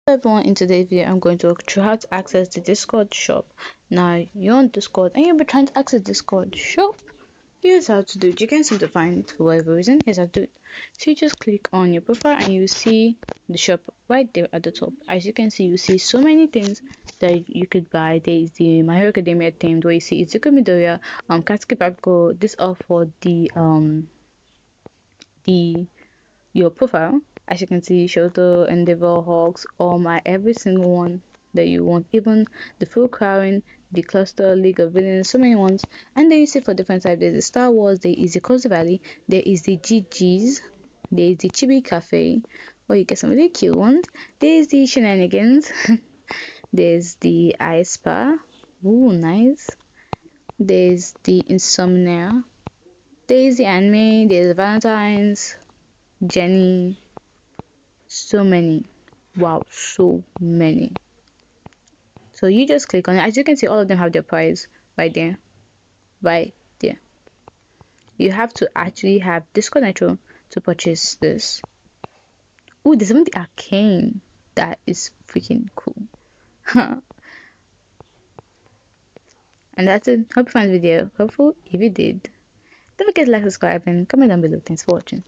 Everyone, in today's video I'm going to walk through how to access the Discord shop. Now you're on Discord and you'll be trying to access Discord shop. Here's how to do it. You can seem to find it for whatever reason. Here's how to do it. So you just click on your profile and you see the shop right there at the top. As you can see, you see so many things that you could buy. There is the My Hero Academia themed where you see Izuku Midoriya, Katsuki Paco. This all for the your profile. As you can see, Shoto, Endeavor, Hawks, All My, every single one that you want, even the full crowing, the cluster, League of Villains, so many ones. And then you see for different types, there's the Star Wars, there is the Cozy Valley, there is the GG's, there is the Chibi Cafe, where you get some really cute ones, there is the Shenanigans, there's the Ice Spa, ooh, nice, there's the Insomnia, there's the Anime, there's Valentine's, Jenny, so many, wow, so many. So you just click on it. As you can see, all of them have their price right there, right there. You have to actually have Discord Nitro to purchase this. Oh, there's even the Arcane. That is freaking cool. And that's it. Hope you found the video helpful. If you did, don't forget to like, subscribe, and comment down below. Thanks for watching.